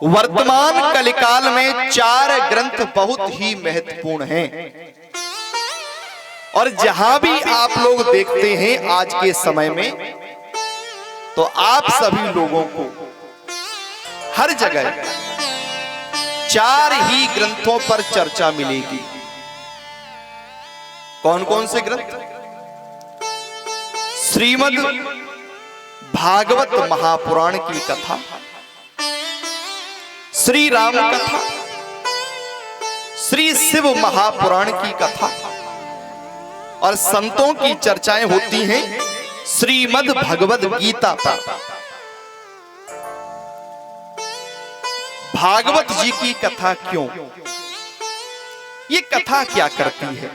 वर्तमान कलिकाल में 4 ग्रंथ बहुत ही महत्वपूर्ण हैं और जहां भी आप लोग देखते हैं आज के समय में, तो आप सभी लोगों को हर जगह 4 ही ग्रंथों पर चर्चा मिलेगी। कौन कौन से ग्रंथ? श्रीमद् भागवत महापुराण की कथा, श्री राम कथा, श्री शिव महापुराण की कथा और संतों की चर्चाएं होती हैं श्रीमद् भगवद गीता पर। भागवत जी की कथा क्यों? ये कथा क्या करती है?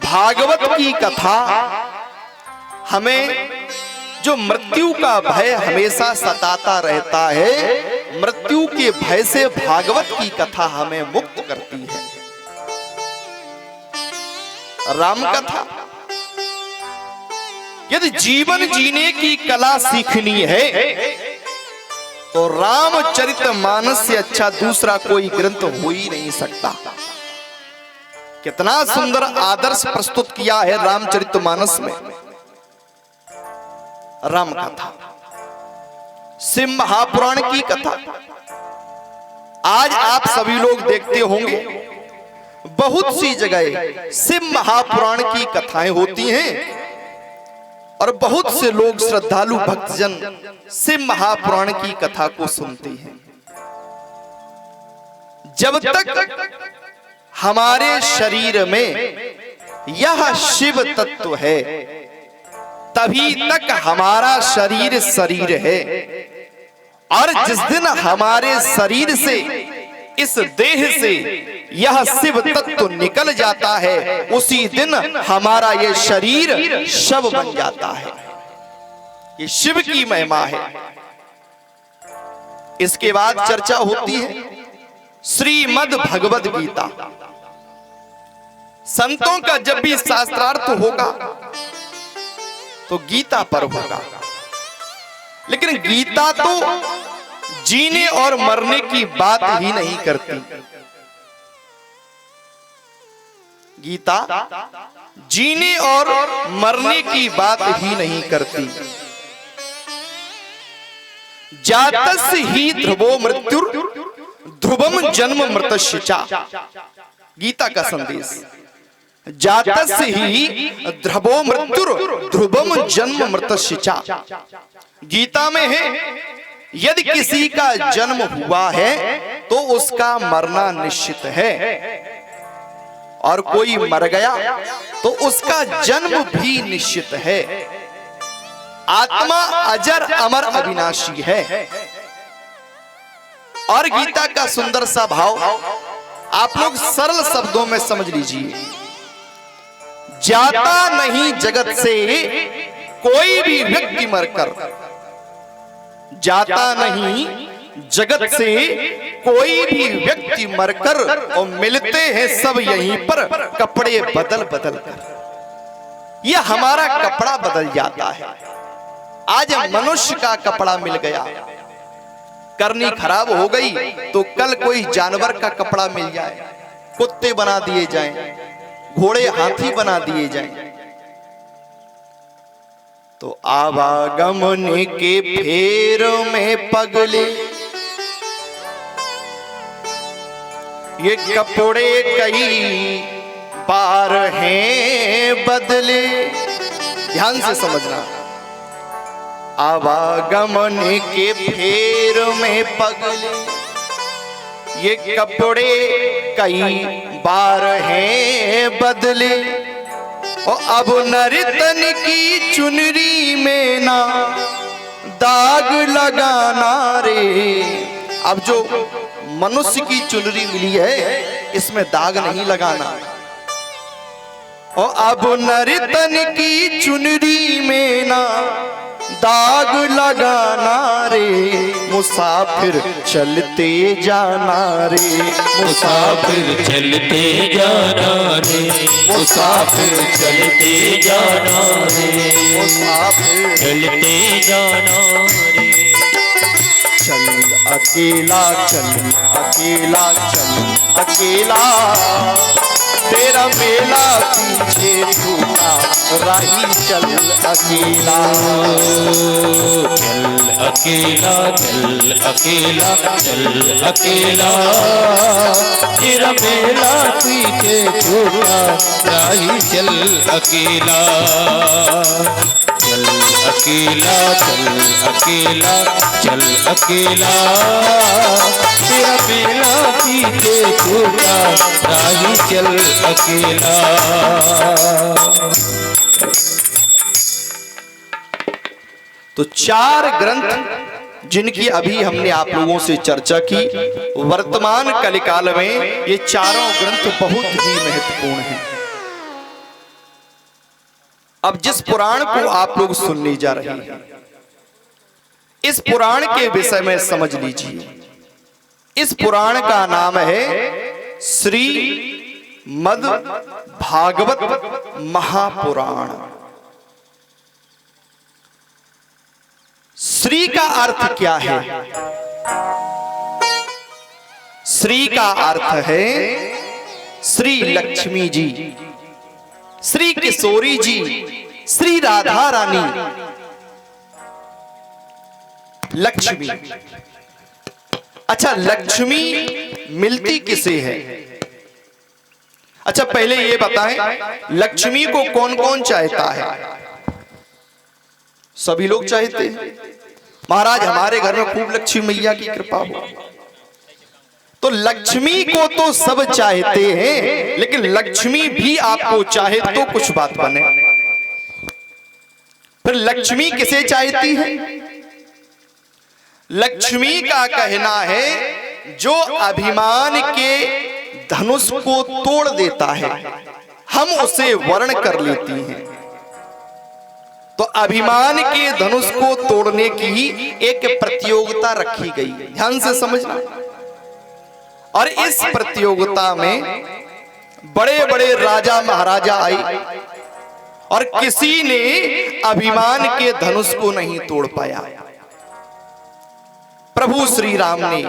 भागवत की कथा हमें जो मृत्यु का भय हमेशा सताता रहता है, मृत्यु के भय से भागवत की कथा हमें मुक्त करती है। राम कथा, यदि जीवन जीने की कला सीखनी है तो रामचरितमानस से अच्छा दूसरा कोई ग्रंथ हो ही नहीं सकता। कितना सुंदर आदर्श प्रस्तुत किया है रामचरितमानस में। राम कथा, शिव महापुराण की कथा, आज आप सभी लोग देखते होंगे बहुत सी जगह शिव महापुराण की कथाएं होती हैं और बहुत से लोग श्रद्धालु भक्तजन शिव महापुराण की कथा को सुनते हैं। जब तक हमारे शरीर में यह शिव तत्व है तभी तक हमारा शरीर शरीर है, और जिस दिन हमारे शरीर से, इस देह से यह शिव तत्व निकल जाता है, उसी दिन हमारा ये शरीर शव बन जाता है। ये शिव की महिमा है। इसके बाद चर्चा होती है श्रीमद् भगवद गीता। संतों का जब भी शास्त्रार्थ होगा तो गीता पर होगा, लेकिन गीता तो जीने और मरने की बात ही नहीं करती। गीता जीने और मरने की बात ही नहीं करती। जातस्य ही ध्रुवो मृत्युर ध्रुवम जन्म मृतस्य च। गीता का संदेश, जातस्य ही ध्रुवो मृत्युर ध्रुवम जन्म मृतस्य च। गीता में है यदि किसी का जन्म हुआ है तो उसका मरना निश्चित है, और कोई मर गया तो उसका जन्म भी निश्चित है। आत्मा अजर अमर अविनाशी है। और गीता का सुंदर सा भाव आप लोग सरल शब्दों में समझ लीजिए। जाता नहीं जगत से कोई भी व्यक्ति मरकर, जाता नहीं जगत से कोई भी व्यक्ति मरकर, और मिलते हैं सब यहीं पर कपड़े बदल बदल कर। यह हमारा कपड़ा बदल जाता है। आज मनुष्य का कपड़ा मिल गया, करनी खराब हो गई तो कल कोई जानवर का कपड़ा मिल जाए, कुत्ते बना दिए जाएं, घोड़े हाथी बना दिए जाएं। तो आवागमन के फेर में पगले ये कपड़े कई बार हैं बदले। ध्यान से समझना, आवागमन के फेर में पगले ये कपड़े कई बार हैं बदले, और अब नर्तन की चुनरी में ना दाग लगाना रे। अब जो मनुष्य की चुनरी मिली है इसमें दाग नहीं लगाना। और अब नर्तन की चुनरी में ना दाग लगाना रे, मुसाफिर चलते जाना रे, मुसाफिर चलते जाना रे, मुसाफिर चलते जाना रे, मुसाफिर चलते जाना रे। अकेला चल, अकेला चल, अकेला तेरा मेला पीछे छूटा, राही चल अकेला। चल अकेला, चल अकेला, चल अकेला तेरा मेला पीछे छूटा, राही चल अकेला। चल अकेला, चल अकेला, चल अकेला तेरा मेला पीछे छूटा, राही चल अकेला। तो चार ग्रंथ जिनकी अभी हमने आप लोगों से चर्चा की, वर्तमान कलिकाल में ये चारों ग्रंथ बहुत ही महत्वपूर्ण हैं। अब जिस पुराण को आप लोग सुनने जा रहे हैं, इस पुराण के विषय में समझ लीजिए। इस पुराण का नाम है श्री मद भागवत महापुराण। श्री का अर्थ क्या है? श्री का अर्थ है श्री लक्ष्मी जी, श्री किशोरी जी, श्री राधा रानी। लक्ष्मी, अच्छा लक्ष्मी मिलती किसे है? अच्छा पहले ये बताएं, लक्ष्मी को कौन कौन चाहता है? सभी लोग चाहते हैं। महाराज हमारे घर में खूब लक्ष्मी मैया की कृपा हो। तो लक्ष्मी को तो सब चाहते हैं, लेकिन लक्ष्मी भी आपको चाहे तो कुछ बात बने। फिर लक्ष्मी किसे चाहती है? लक्ष्मी का कहना है जो अभिमान के धनुष को तोड़ देता है, हम उसे वर्ण कर लेती हैं। तो अभिमान के धनुष को तोड़ने की एक प्रतियोगिता रखी गई, ध्यान से समझना। और इस प्रतियोगिता में बड़े बड़े राजा महाराजा आए और किसी ने अभिमान के धनुष को नहीं तोड़ पाया। प्रभु श्री राम ने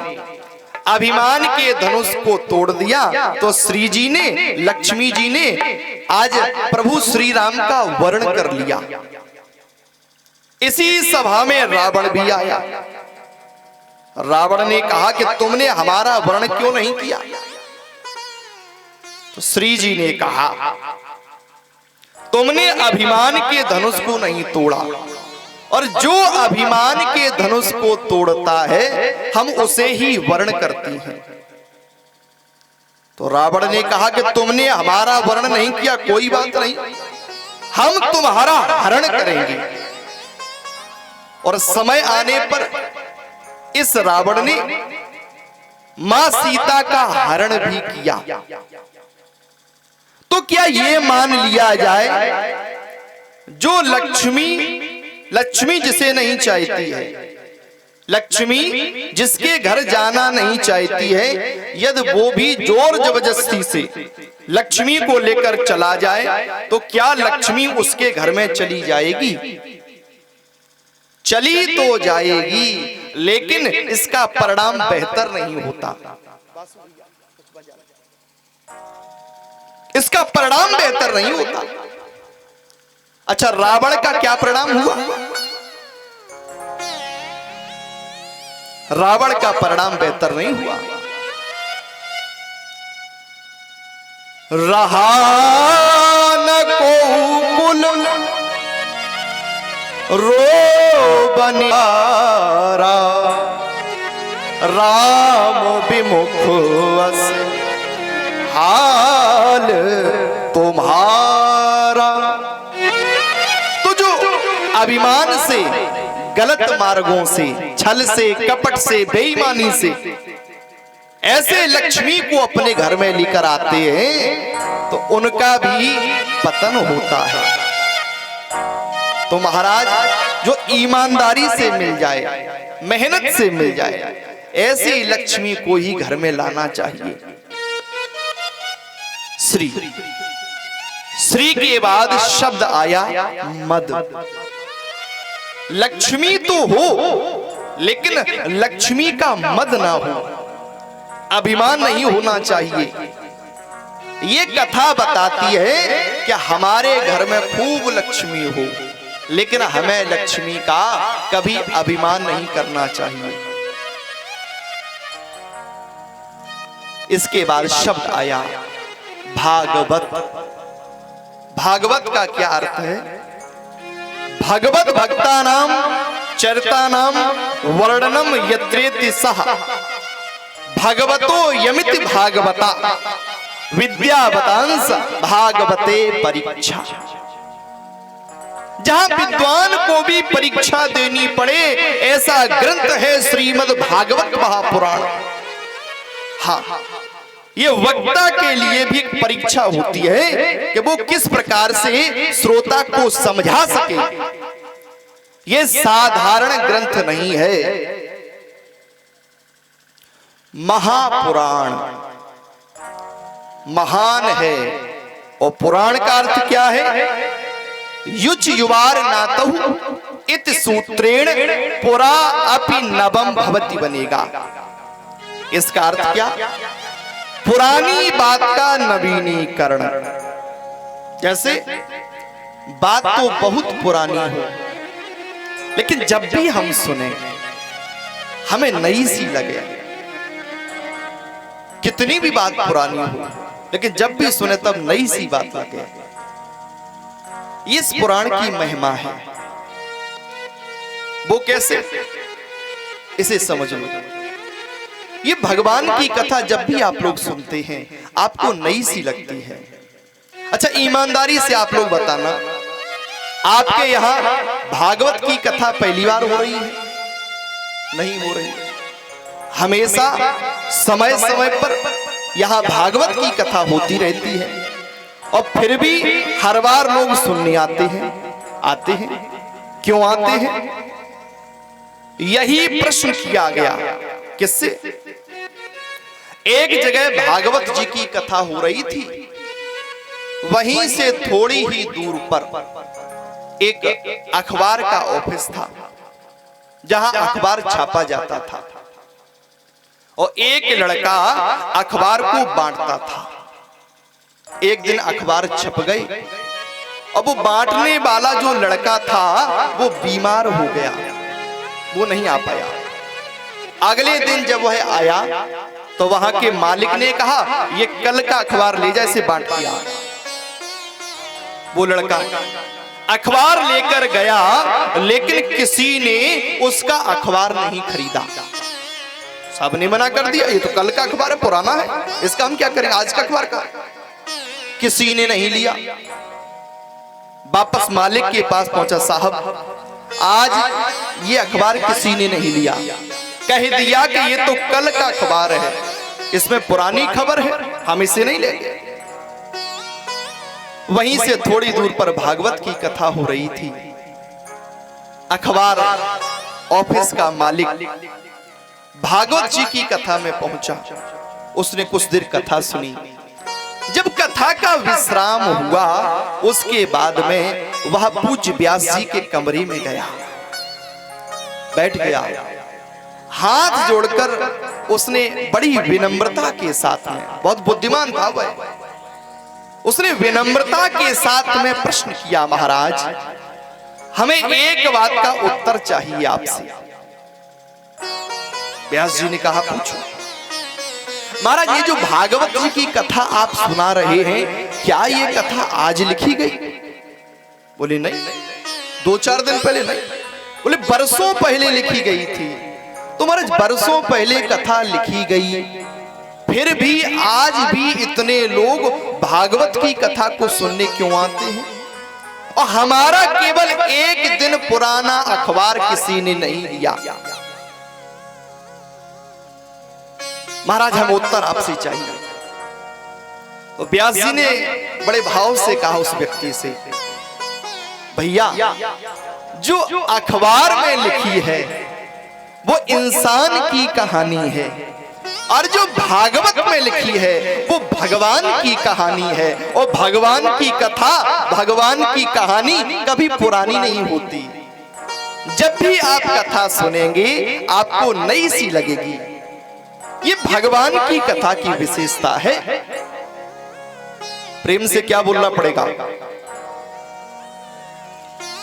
अभिमान के धनुष को तोड़ दिया, तो श्री जी ने, लक्ष्मी जी ने आज प्रभु श्री राम का वर्ण कर लिया। इसी सभा में रावण भी आया। रावण ने कहा कि तुमने हमारा वर्ण क्यों नहीं किया? तो श्री जी ने कहा तुमने अभिमान के धनुष को नहीं तोड़ा, और जो अभिमान के धनुष को तोड़ता है हम उसे ही वर्ण करती हैं। तो रावण ने कहा कि तुमने हमारा वर्ण नहीं किया, कोई बात नहीं, हम तुम्हारा हरण करेंगे। और समय आने पर इस रावण ने मां सीता का हरण भी किया। तो क्या ये मान लिया जाए जो लक्ष्मी जिसे नहीं चाहती है, लक्ष्मी जिसके घर जाना नहीं चाहती है, यदि वो भी जोर जबरदस्ती से लक्ष्मी को लेकर चला जाए तो क्या लक्ष्मी उसके घर में चली जाएगी? चली तो जाएगी, लेकिन इसका परिणाम बेहतर नहीं होता। इसका परिणाम बेहतर नहीं होता। अच्छा रावण का क्या परिणाम हुआ? रावण का परिणाम बेहतर नहीं हुआ। रहा न को कुल रो बनियारा, राम विमुख अस हाल तुम्हारा। तो जो अभिमान से, गलत मार्गों से, छल से, कपट से, बेईमानी से ऐसे लक्ष्मी को अपने घर में लेकर आते हैं तो उनका भी पतन होता है। तो महाराज जो ईमानदारी से मिल जाए, मेहनत से मिल जाए, ऐसी लक्ष्मी को ही घर में लाना चाहिए। श्री, श्री के बाद शब्द आया मद। लक्ष्मी तो हो, लेकिन लक्ष्मी का मद ना हो, अभिमान नहीं होना चाहिए। ये कथा बताती है कि हमारे घर में खूब लक्ष्मी हो, लेकिन हमें लक्ष्मी का कभी अभिमान नहीं करना चाहिए। इसके बाद शब्द आया भागवत। भागवत का क्या अर्थ है? भगवत भक्तानाम चरितानाम वर्णनम यत्रेति सह भगवतो यमिति भागवता विद्यावतांस भागवते परीक्षा। जहां विद्वान को भी परीक्षा देनी पड़े ऐसा ग्रंथ है श्रीमद् भागवत महापुराण। हाँ, ये वक्ता के लिए भी एक परीक्षा होती है कि वो किस प्रकार से श्रोता को समझा सके। ये साधारण ग्रंथ नहीं है, महापुराण, महान है। और पुराण का अर्थ क्या है? युच युवार नातहु इत सूत्रेण पुरा अपि नवम भवति बनेगा। इसका अर्थ क्या? पुरानी बात का नवीनीकरण। जैसे बात तो बहुत पुरानी हो, लेकिन जब भी हम सुने हमें नई सी लगे। कितनी भी बात पुरानी हो, लेकिन जब भी सुने तब नई सी बात लगे। इस पुराण की महिमा है। वो कैसे? इसे समझ लो। ये भगवान की कथा जब भी आप लोग सुनते हैं आपको नई सी लगती है। अच्छा, ईमानदारी से आप लोग बताना, आपके यहां भागवत की कथा पहली बार हो रही है? नहीं हो रही। हमेशा समय समय पर यहां भागवत की कथा होती रहती है, और फिर भी हर बार लोग सुनने आते हैं। क्यों आते हैं? यही प्रश्न किया गया। किससे? एक जगह भागवत जी की कथा हो रही थी, वहीं से थोड़ी ही दूर पर एक अखबार का ऑफिस था, जहां अखबार छापा जाता था, और एक लड़का अखबार को बांटता था। एक दिन अखबार छप गई, और वो बांटने वाला जो लड़का था वो बीमार हो गया, वो नहीं आ पाया। अगले दिन जब वह आया तो वहां के मालिक ने कहा, ये कल का अखबार ले जा, इसे बांट के आ। वो लड़का अखबार लेकर गया, लेकिन किसी ने उसका अखबार नहीं खरीदा। सबने मना कर दिया, ये तो कल का अखबार है, पुराना है, इसका हम क्या करें, आज का अखबार का। किसी ने नहीं लिया। वापस मालिक के पास पहुंचा, साहब आज ये अखबार किसी ने नहीं लिया। कह दिया कि ये तो कल का अखबार है, इसमें पुरानी खबर है, हम इसे नहीं लेंगे। वहीं से थोड़ी दूर पर भागवत की कथा हो रही थी। अखबार ऑफिस का मालिक भागवत जी की कथा में पहुंचा। उसने कुछ देर कथा सुनी। जब कथा का विश्राम हुआ, उसके बाद में वह पूज्य व्यास जी के कमरे में गया, बैठ गया। हाथ जोड़कर उसने बड़ी विनम्रता के साथ में, बहुत बुद्धिमान था वह, उसने विनम्रता के साथ में प्रश्न किया, महाराज हमें एक बात का उत्तर चाहिए आपसे। व्यास जी ने कहा, पूछो। महाराज, ये जो भागवत जी की कथा आप सुना रहे हैं, क्या ये कथा आज लिखी गई? बोले नहीं, 2-4 दिन पहले नहीं। बोले बरसों पहले लिखी गई थी। तो महाराज बरसों पहले कथा लिखी गई, फिर भी आज भी इतने लोग भागवत की कथा को सुनने क्यों आते हैं? और हमारा केवल एक दिन पुराना अखबार किसी ने नहीं लिया। महाराज हम उत्तर आपसे चाहिए। तो व्यास जी ने बड़े भाव से कहा उस व्यक्ति से, भैया जो अखबार में लिखी है वो इंसान की कहानी है, और जो भागवत में लिखी है वो भगवान की कहानी है। और भगवान की कथा, भगवान की कहानी कभी पुरानी नहीं होती। जब भी आप कथा सुनेंगे आपको नई सी लगेगी। ये भगवान की कथा की विशेषता है। प्रेम से क्या बोलना पड़ेगा?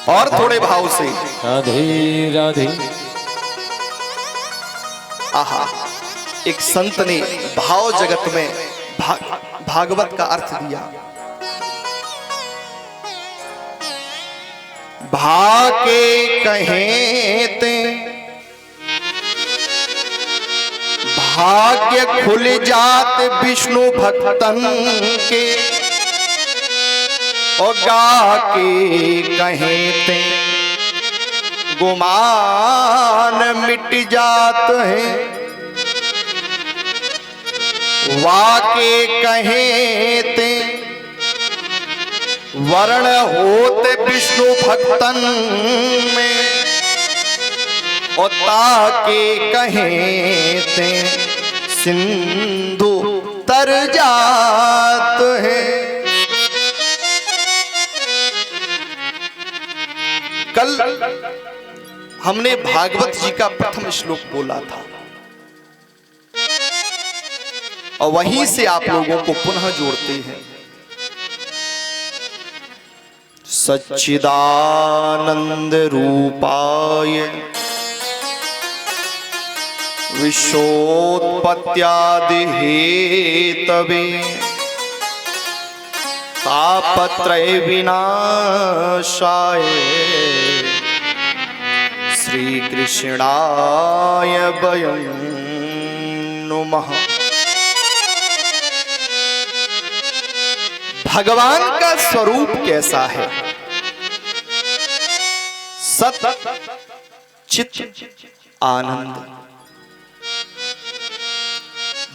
और थोड़े भाव से राधे राधे। आहा, एक संत ने भाव जगत में भागवत का अर्थ दिया। भाके कहें ते भाग्य खुल जात विष्णु भक्तन के, और गा के कहें ते गुमान मिट जात है। वाके कहें ते वर्ण होते विष्णु भक्तन में, और ताके कहें ते सिंधु तर जात है। कल हमने भागवत जी का प्रथम श्लोक बोला था और वहीं से आप लोगों को पुनः जोड़ते हैं। सच्चिदानंद रूपाय विश्वोत्पत्त्यादि हेतवे तापत्रय विनाशाय श्री कृष्णाय वयं नुमः। भगवान का स्वरूप कैसा है? सत चित आनंद।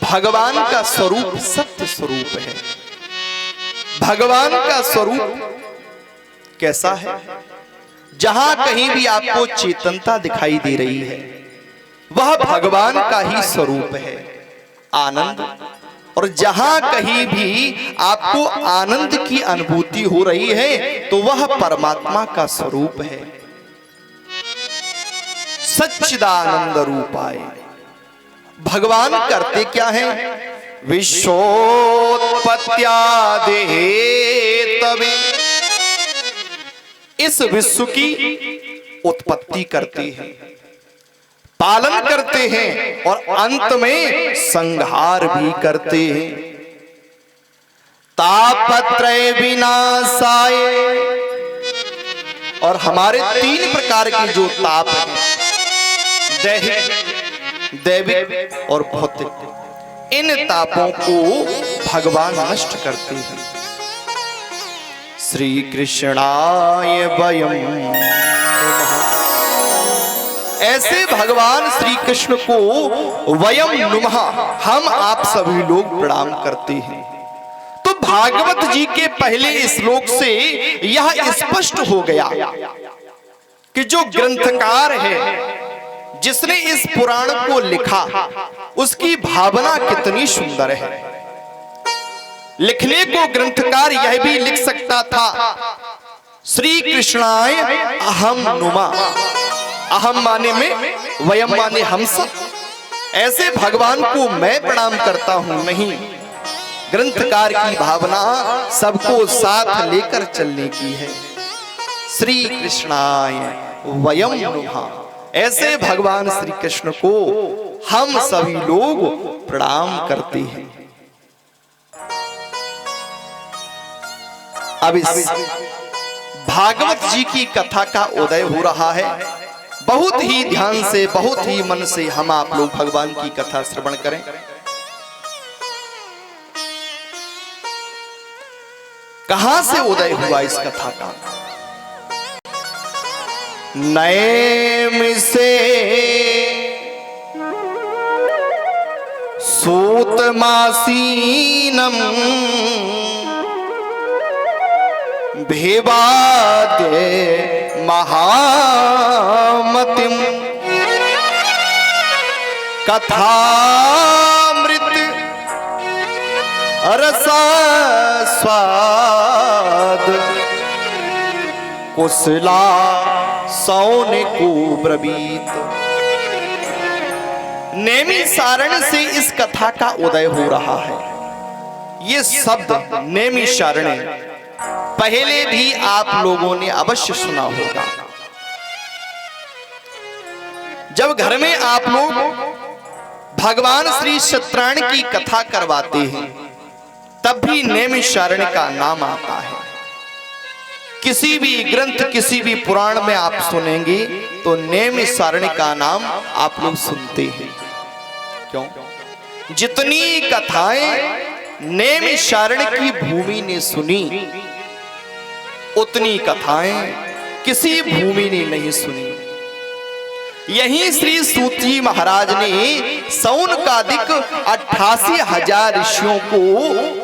भगवान का स्वरूप सत्य स्वरूप है। भगवान का स्वरूप कैसा है? जहां कहीं भी आपको चेतनता दिखाई दे रही है वह भगवान का ही स्वरूप है, आनंद। और जहां कहीं भी आपको आनंद की अनुभूति हो रही है तो वह परमात्मा का स्वरूप है। सच्चिदानंद रूपाय। भगवान करते क्या है? विश्वोत्पत्त्यादि हेतवे, इस विश्व की उत्पत्ति करते हैं, पालन करते हैं और अंत में संहार भी करते हैं। तापत्रय विनाशाय, और हमारे 3 प्रकार के जो ताप हैं, दैहिक, दैविक और भौतिक, इन तापों को भगवान नष्ट करते हैं। श्री कृष्णाय वयं नुमः। ऐसे भगवान श्री कृष्ण को वयं नुमः, हम आप सभी लोग प्रणाम करते हैं। तो भागवत जी के पहले श्लोक से यह स्पष्ट हो गया कि जो ग्रंथकार है, जिसने इस पुराण को लिखा, उसकी भावना कितनी सुंदर है। लिखने को ग्रंथकार यह भी लिख सकता था, श्री कृष्णाय अहम नुमा। अहम माने में, वयम माने हम सब। ऐसे भगवान को मैं प्रणाम करता हूं, नहीं। ग्रंथकार की भावना सबको साथ लेकर चलने की है। श्री कृष्णाय वयम नुमा। ऐसे भगवान श्री कृष्ण को हम सभी लोग प्रणाम करते हैं। अब इस भागवत जी की कथा का उदय हो रहा है। बहुत ही ध्यान से, बहुत ही मन से हम आप लोग भगवान की कथा श्रवण करें। कहां से उदय हुआ इस कथा का? नैम से सूतमासीनम भेवादे महामतिम कथामृत रसास्वाद कुशला सौने को ब्रवीत। नेमि सारण से इस कथा का उदय हो रहा है। ये शब्द नेमि सारणी पहले भी आप लोगों ने अवश्य सुना होगा। जब घर में आप लोग भगवान श्री सत्यनारायण की कथा करवाते हैं तब भी नैमिषारण्य का नाम आता है। किसी भी ग्रंथ किसी भी पुराण में आप सुनेंगे तो नैमिषारण्य का नाम आप लोग सुनते हैं। क्यों? जितनी कथाएं नैमिषारण्य की भूमि ने सुनी उतनी कथाएं किसी भूमि ने नहीं सुनी। यही श्री सूत जी महाराज ने सौनकादिक 88,000 ऋषियों को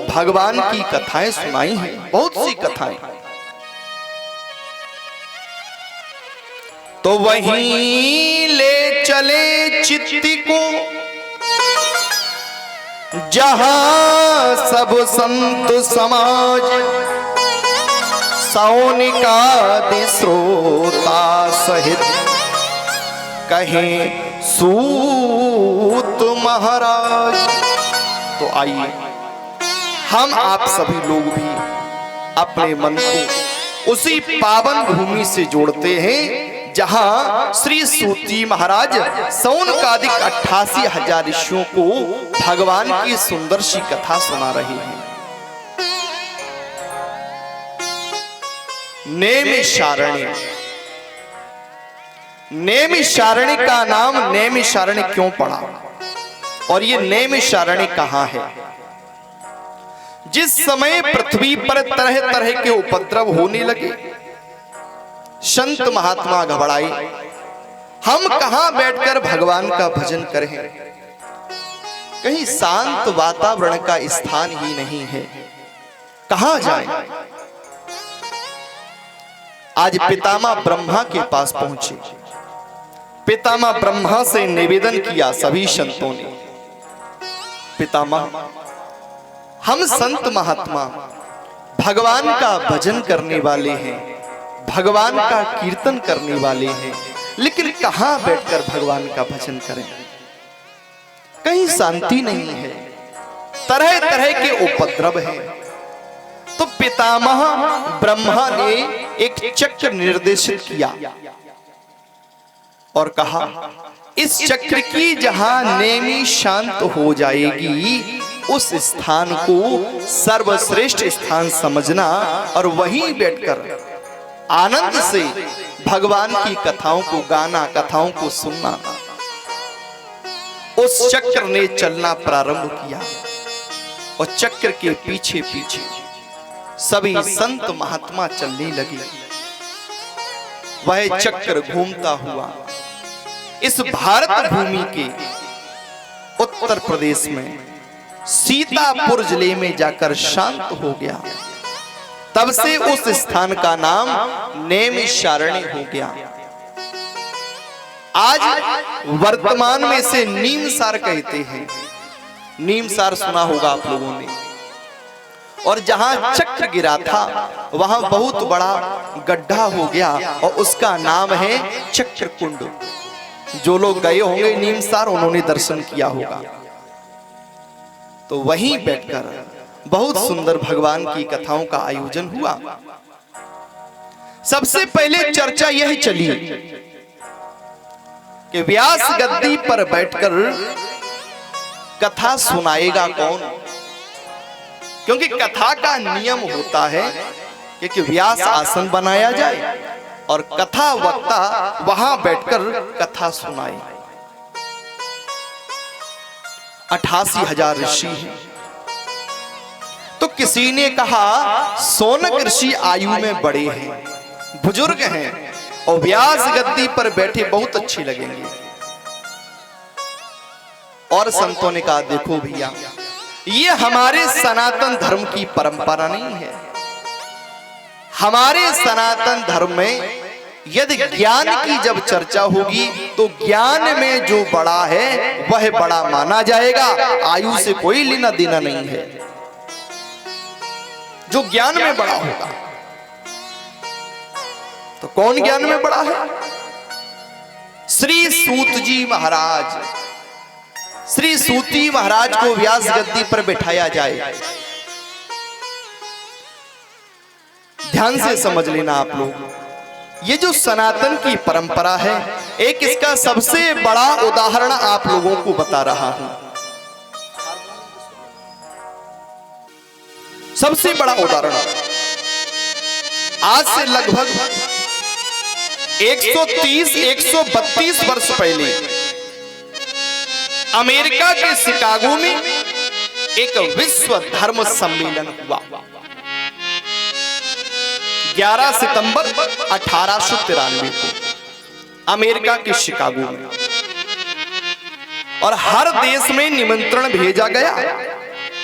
भगवान की कथाएं सुनाई हैं। बहुत सी कथाएं। तो वहीं ले चले चित्ती को जहां सब संत समाज सौनिकादि श्रोता सहित कहें सूत महाराज। तो आइए हम आप सभी लोग भी अपने मन को उसी पावन भूमि से जोड़ते हैं जहां श्री सूत जी महाराज सौनकादिक 88,000 ऋषियों को भगवान की सुंदर सी कथा सुना रहे हैं। नैमिषारण्य। नैमिषारण्य का नाम नैमिषारण्य क्यों पड़ा और ये नैमिषारण्य कहां है? जिस समय पृथ्वी पर तरह तरह के उपद्रव होने लगे, संत महात्मा घबराए, हम कहां बैठकर भगवान का भजन करें? कहीं शांत वातावरण का स्थान ही नहीं है, कहां जाएं? आज पितामह ब्रह्मा के पास पहुंचे। पितामह ब्रह्मा से निवेदन किया सभी संतों ने, पितामह हम संत महात्मा भगवान का भजन करने वाले हैं, भगवान का कीर्तन करने वाले हैं, लेकिन कहां बैठकर भगवान का भजन करें? कहीं शांति नहीं है, तरह तरह के उपद्रव हैं। तो पितामह ब्रह्मा ने एक चक्र निर्देशित किया और कहा इस चक्र की जहां नेमि शांत हो जाएगी उस स्थान को सर्वश्रेष्ठ स्थान समझना और वहीं बैठकर आनंद से भगवान की कथाओं को गाना, कथाओं को सुनना। उस चक्र ने चलना प्रारंभ किया और चक्र के पीछे पीछे सभी संत महात्मा चलने लगे। वह चक्र घूमता हुआ इस भारत भूमि के उत्तर प्रदेश में सीतापुर जिले में जाकर शांत हो गया। तब से उस स्थान का नाम नैमिषारण्य हो गया। आज वर्तमान में से नीमसार कहते हैं। नीमसार सुना होगा आप लोगों ने। और जहां चक्र गिरा था वहां बहुत बड़ा गड्ढा हो गया और उसका नाम है चक्रकुंड। जो लोग गए होंगे नीमसार उन्होंने दर्शन किया होगा। तो वहीं बैठकर बहुत सुंदर भगवान की कथाओं का आयोजन हुआ। सबसे पहले चर्चा यह चली कि व्यास गद्दी पर बैठकर कथा सुनाएगा कौन? क्योंकि कथा का नियम होता है कि व्यास आसन बनाया जाए और कथा वक्ता वहां बैठकर कथा सुनाए। 88,000 ऋषि हैं। तो किसी ने कहा सोनक ऋषि आयु में बड़े हैं, बुजुर्ग हैं और व्यास गद्दी पर बैठे बहुत अच्छे लगेंगे। और संतों ने कहा देखो भैया, ये हमारे सनातन धर्म की परंपरा नहीं है। हमारे सनातन धर्म में यदि ज्ञान की जब चर्चा होगी तो ज्ञान में जो बड़ा है वह बड़ा माना जाएगा। आयु से कोई लेना देना नहीं है। जो ज्ञान में बड़ा होगा तो कौन ज्ञान में बड़ा है? श्री सूत जी महाराज। श्री सूती महाराज को व्यास गद्दी पर बैठाया जाए। ध्यान से समझ लेना आप लोग, ये जो सनातन की परंपरा है, एक इसका सबसे बड़ा उदाहरण आप लोगों को बता रहा हूं। सबसे बड़ा उदाहरण आज से लगभग 130-132 वर्ष पहले अमेरिका के शिकागो में एक विश्व धर्म सम्मेलन हुआ। 11 सितंबर 1893 को अमेरिका के शिकागो में, और हर देश में निमंत्रण भेजा गया,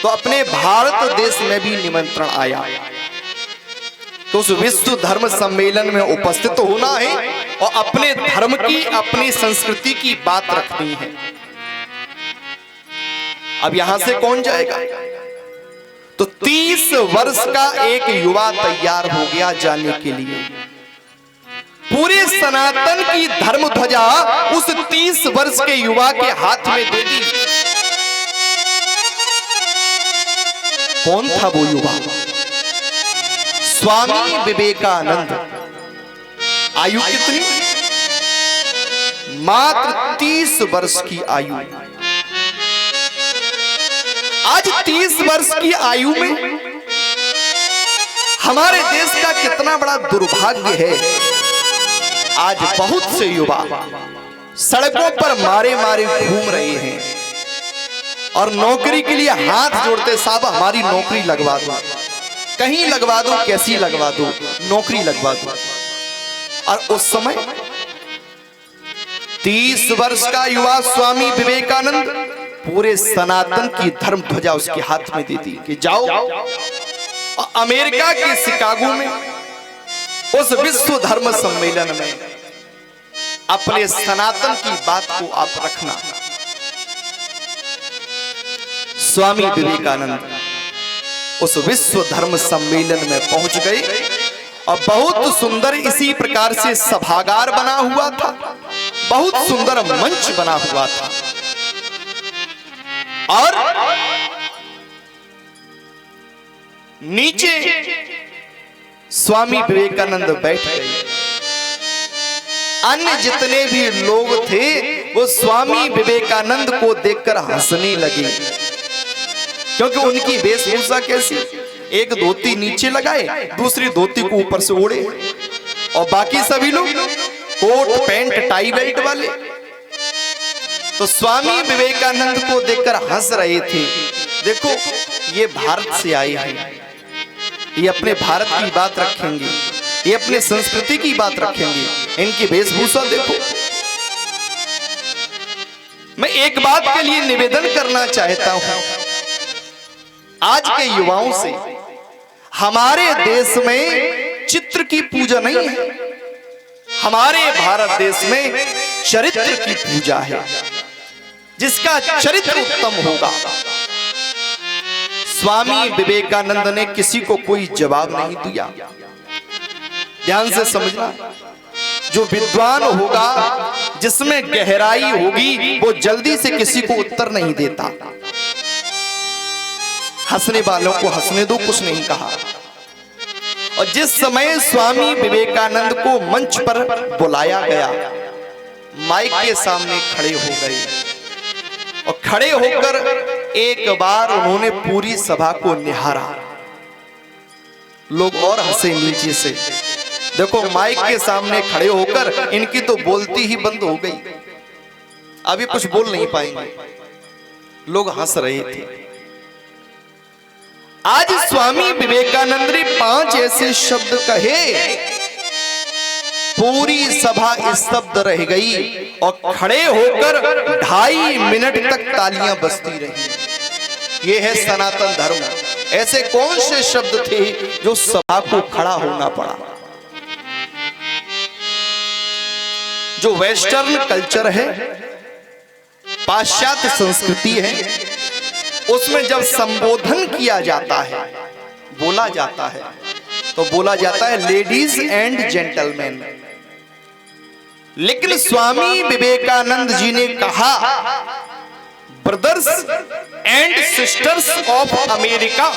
तो अपने भारत देश में भी निमंत्रण आया। तो उस विश्व धर्म सम्मेलन में उपस्थित होना है और अपने धर्म की, अपनी संस्कृति की बात रखनी है। अब यहां से कौन जाएगा? तो 30 वर्ष का एक युवा तैयार हो गया जाने के लिए। पूरे सनातन की धर्म ध्वजा उस 30 वर्ष के युवा के हाथ में दे दी। कौन था वो युवा? स्वामी विवेकानंद। आयु कितनी? मात्र 30 वर्ष की आयु। आज 30 वर्ष की आयु में हमारे देश का कितना बड़ा दुर्भाग्य है। आज बहुत से युवा सड़कों पर मारे मारे घूम रहे हैं और नौकरी के लिए हाथ जोड़ते, साहब हमारी नौकरी लगवा दो, कहीं लगवा दो, कैसी लगवा दो, नौकरी लगवा दो। और उस समय 30 वर्ष का युवा स्वामी विवेकानंद पूरे सनातन की धर्म ध्वजा उसके हाथ में दे दी कि जाओ और अमेरिका के शिकागो में उस विश्व धर्म सम्मेलन में अपने सनातन की बात को आप रखना। स्वामी विवेकानंद उस विश्व धर्म सम्मेलन में पहुंच गए और बहुत सुंदर इसी प्रकार से सभागार बना हुआ था, बहुत सुंदर मंच बना हुआ था, और नीचे स्वामी विवेकानंद बैठ गए। अन्य जितने भी लोग थे वो स्वामी विवेकानंद को देखकर हंसने लगे, क्योंकि उनकी वेशभूषा कैसी, एक धोती नीचे लगाए, दूसरी धोती को ऊपर से ओढ़े, और बाकी सभी लोग कोट पैंट टाई बेल्ट वाले। तो स्वामी विवेकानंद को देखकर हंस रहे थे। देखो ये भारत से आए हैं, ये अपने भारत की बात रखेंगे, ये अपने संस्कृति की बात रखेंगे, इनकी वेशभूषा देखो। मैं एक बात के लिए निवेदन करना चाहता हूं आज के युवाओं से, हमारे देश में चित्र की पूजा नहीं है, हमारे भारत देश में चरित्र की पूजा है। जिसका चरित्र उत्तम होगा, स्वामी विवेकानंद ने किसी को कोई जवाब नहीं दिया। ध्यान से समझना, जो विद्वान होगा, जिसमें गहराई होगी, वो जल्दी से किसी को उत्तर नहीं देता। हंसने वालों को हंसने दो, कुछ नहीं कहा। और जिस समय स्वामी विवेकानंद को मंच पर बुलाया गया, माइक के सामने खड़े हो गए और खड़े होकर एक बार उन्होंने पूरी सभा को निहारा। लोग और हंसे नीचे से। देखो माइक के सामने खड़े होकर इनकी तो बोलती ही बंद हो गई, अभी कुछ बोल नहीं पाएंगे, लोग हंस रहे थे। आज स्वामी विवेकानंद ने 5 ऐसे शब्द कहे, पूरी सभा स्तब्ध रह गई और खड़े होकर 2.5 मिनट तक तालियां बजती रही। यह है सनातन धर्म। ऐसे कौन से शब्द थे जो सभा को खड़ा होना पड़ा? जो वेस्टर्न कल्चर है, पाश्चात्य संस्कृति है, उसमें जब संबोधन किया जाता है, बोला जाता है, तो बोला जाता है लेडीज एंड जेंटलमैन। लेकिन स्वामी विवेकानंद जी ने कहा brothers and sisters of America,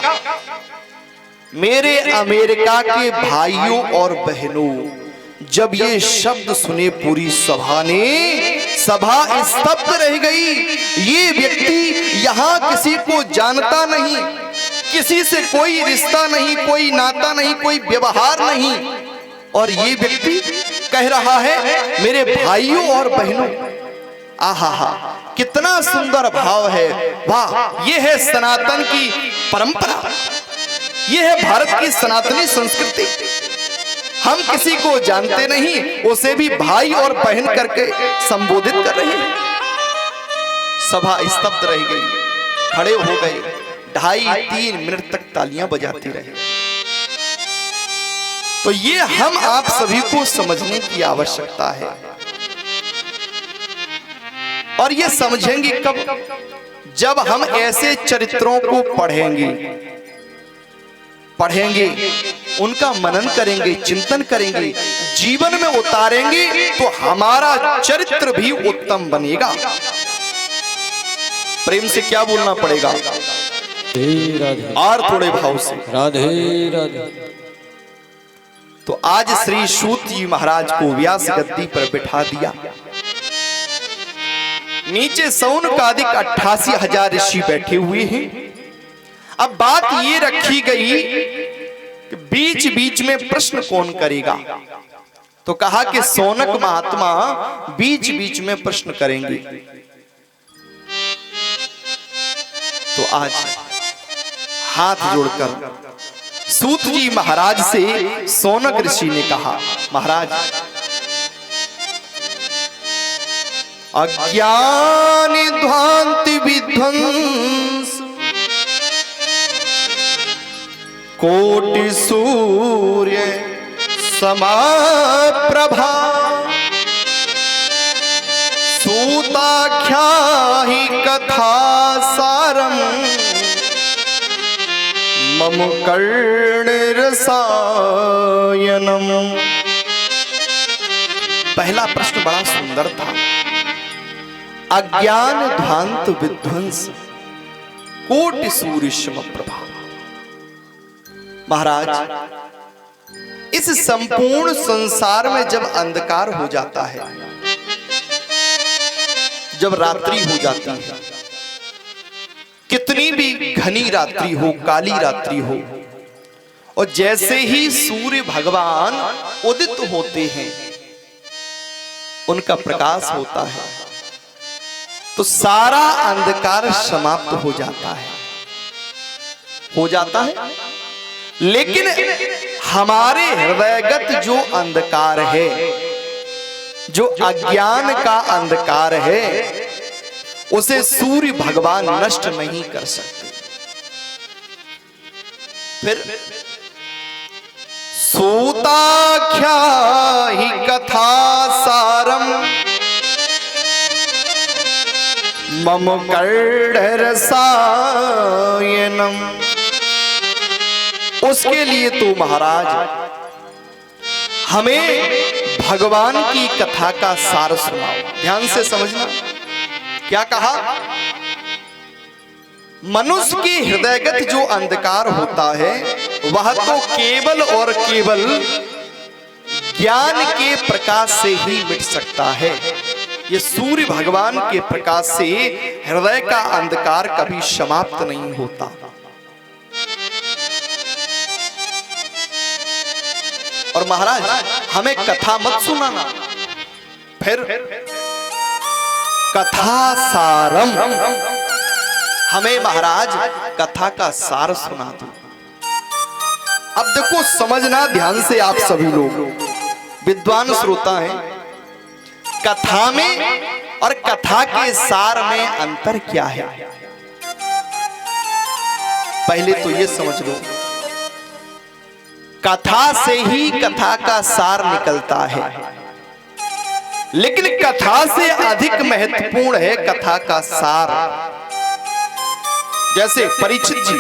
मेरे अमेरिका के भाइयों और बहनों। जब ये शब्द सुने पूरी सभा ने, सभा स्तब्ध रह गई। ये व्यक्ति यहां किसी को जानता नहीं, किसी से कोई रिश्ता नहीं, कोई नाता नहीं, कोई व्यवहार नहीं, और ये व्यक्ति कह रहा है मेरे भाइयों और बहनों। आहा हा, कितना सुंदर भाव है। वाह, ये है सनातन की परंपरा, ये है भारत की सनातनी संस्कृति। हम किसी को जानते नहीं, उसे भी भाई और बहन करके संबोधित कर रहे हैं। सभा स्तब्ध रह गई, खड़े हो गए, 2.5-3 मिनट तक तालियां बजाती रहे। तो ये हम आप सभी को समझने की आवश्यकता है, और ये समझेंगे कब? जब हम ऐसे चरित्रों को पढ़ेंगे, उनका मनन करेंगे, चिंतन करेंगे, जीवन में उतारेंगे, तो हमारा चरित्र भी उत्तम बनेगा। प्रेम से क्या बोलना पड़ेगा? राधे और थोड़े भाव से राधे राधे। तो आज श्री सूत जी महाराज को व्यास गद्दी पर बिठा दिया। नीचे सौनकादिक 88,000 ऋषि बैठे हुए हैं। अब बात ये रखी गई कि बीच बीच में प्रश्न कौन करेगा। तो कहा कि सौनक महात्मा बीच बीच में प्रश्न करेंगे। तो आज हाथ जोड़कर सूत जी महाराज से सौनक ऋषि ने कहा, महाराज, अज्ञान ध्वांत विध्वंस कोटि सूर्य समाप्रभा, सूताख्या ही कथा सारम मम कर्ण रसायनम। पहला प्रश्न बड़ा सुंदर था। अज्ञान ध्वांत विध्वंस कोटि सूर्य समप्रभा। महाराज, इस संपूर्ण संसार में जब अंधकार हो जाता है, जब रात्रि हो जाती है, कितनी भी घनी रात्रि हो, काली रात्रि हो, और जैसे ही सूर्य भगवान उदित होते हैं, उनका प्रकाश होता है, तो सारा अंधकार समाप्त हो जाता है, लेकिन हमारे हृदयगत जो अंधकार है, जो अज्ञान का अंधकार है, उसे सूर्य भगवान नष्ट नहीं कर सकते। फिर सूताख्या ही कथा सारम मम कर्ण रसायनम। उसके लिए तो महाराज हमें भगवान की कथा का सार सुनाओ। ध्यान से समझना, क्या कहा? मनुष्य के हृदयगत जो अंधकार होता है, वह तो केवल और केवल ज्ञान के प्रकाश से ही मिट सकता है। ये सूर्य भगवान के प्रकाश से हृदय का अंधकार कभी समाप्त नहीं होता। और महाराज, हमें कथा मत सुनाना, फिर कथा सारम, हमें महाराज कथा का सार सुना दो। अब देखो, समझना ध्यान से आप सभी लोग, विद्वान श्रोता हैं, कथा में और कथा के सार में अंतर क्या है? पहले तो ये समझ लो, कथा से ही कथा का सार निकलता है, लेकिन कथा से अधिक महत्वपूर्ण है कथा का सार। जैसे परीक्षित जी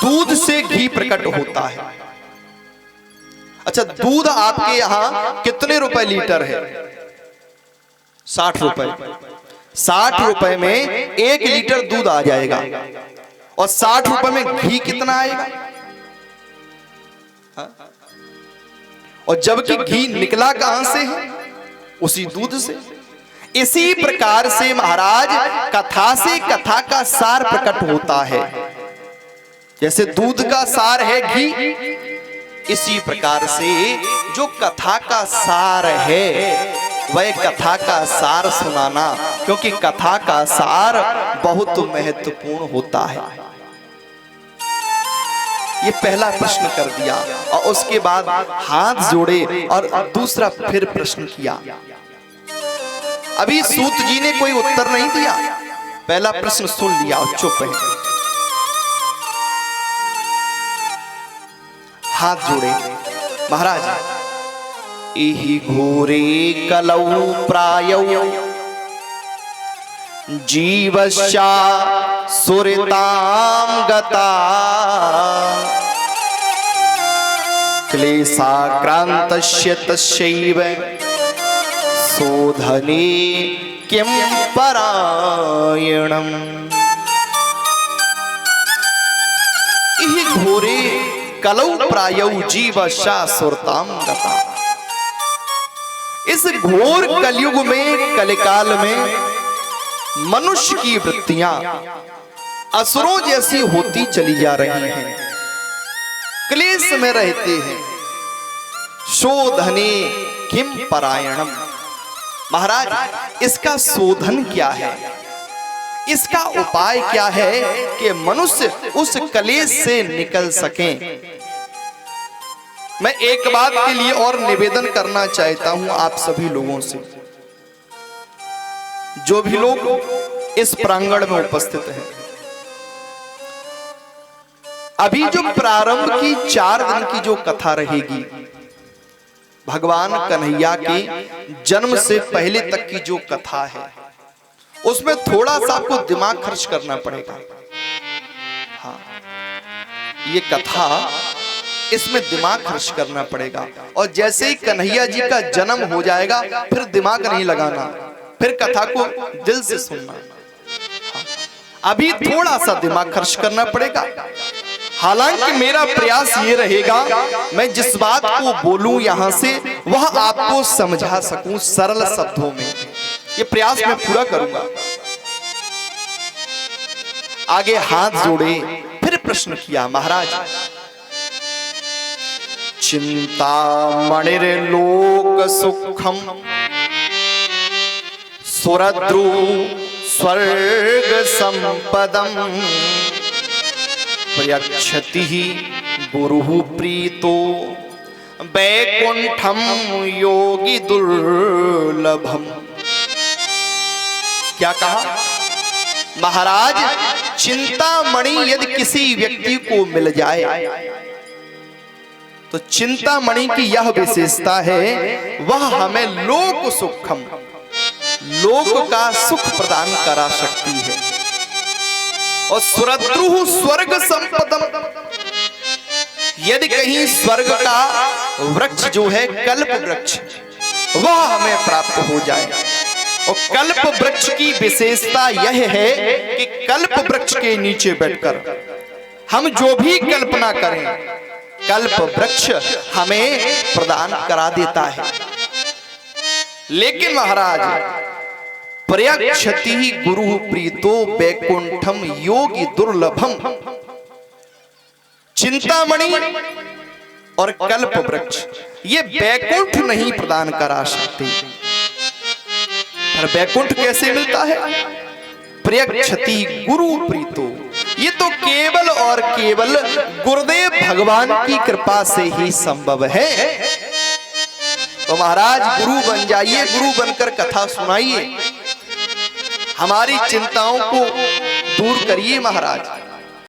दूध से घी प्रकट होता है। अच्छा, दूध आपके यहां कितने रुपए लीटर है? 60 रुपए। 60 रुपए में 1 लीटर दूध आ जाएगा। और 60 रुपए में घी कितना आएगा? और जबकि घी निकला कहां से है? उसी दूध से। इसी प्रकार से महाराज कथा से कथा का सार प्रकट होता है। जैसे दूध का सार है घी, इसी प्रकार से जो कथा का सार है वह कथा का सार सुनाना, क्योंकि कथा का सार बहुत महत्वपूर्ण होता है। ये पहला प्रश्न कर दिया और उसके बाद हाथ जोड़े और दूसरा फिर प्रश्न किया। अभी सूत जी ने कोई उत्तर नहीं दिया, पहला प्रश्न सुन लिया और चुप है। हाथ जोड़े। महाराज, इहि घोरे कलौ प्रायौ जीवश्चा सुरतां गता क्लेशाक्रान्तस्य तस्यैव शोधने किं परायणम्। इहि घोरे कलौ प्रायौ जीवश्चा सुरतां गता। इस घोर कलयुग में, कलिकाल में मनुष्य की वृत्तियां असुरों जैसी होती चली जा रही हैं, क्लेश में रहते हैं। शोधने किम परायणम। महाराज, इसका शोधन क्या है? इसका उपाय क्या है कि मनुष्य उस क्लेश से निकल सके? मैं एक बात के लिए और निवेदन करना चाहता हूं आप सभी लोगों से, जो भी लोग इस प्रांगण में उपस्थित हैं। अभी जो प्रारंभ की 4 दिन की जो कथा रहेगी, भगवान कन्हैया के जन्म से पहले तक की जो कथा है, उसमें थोड़ा सा आपको दिमाग खर्च करना पड़ेगा। हाँ, ये कथा, इसमें दिमाग खर्च करना पड़ेगा। और जैसे ही कन्हैया जी का जन्म हो जाएगा, फिर दिमाग नहीं लगाना, फिर कथा को दिल से सुनना। अभी थोड़ा सा दिमाग खर्च करना पड़ेगा। हालांकि मेरा प्रयास ये रहेगा, मैं जिस बात को बोलूं यहां से, वह आपको समझा सकूं सरल शब्दों में। ये प्रयास मैं पूरा करूंगा। आगे हाथ जोड़े, फिर प्रश्न किया। महाराज, चिंतामणिर्लोक सुखम सुरद्रु स्वर्ग संपदम प्रयच्छति गुरुः प्रीतो वैकुंठम योगी दुर्लभम। क्या कहा? महाराज, चिंतामणि यदि किसी व्यक्ति को मिल जाए तो चिंतामणि की यह विशेषता है, वह हमें लोक सुखम, लोक का सुख प्रदान करा सकती है। और सुरद्रुः स्वर्ग संपदम, यदि कहीं स्वर्ग का वृक्ष जो है कल्प वृक्ष, वह हमें प्राप्त हो जाए। और कल्प वृक्ष की विशेषता यह है कि कल्प वृक्ष के नीचे बैठकर हम जो भी कल्पना करें, कल्प वृक्ष हमें प्रदान करा देता है। लेकिन महाराज, प्रयच्छति गुरुः प्रीतो वैकुंठम योगी दुर्लभम। चिंतामणि और कल्प वृक्ष ये वैकुंठ नहीं प्रदान करा सकते। पर वैकुंठ कैसे मिलता है? प्रयच्छति गुरु प्रीतो, ये तो केवल और केवल गुरुदेव भगवान की कृपा से ही संभव है। तो महाराज, गुरु बन जाइए, गुरु बनकर कथा सुनाइए, हमारी चिंताओं को दूर करिए महाराज।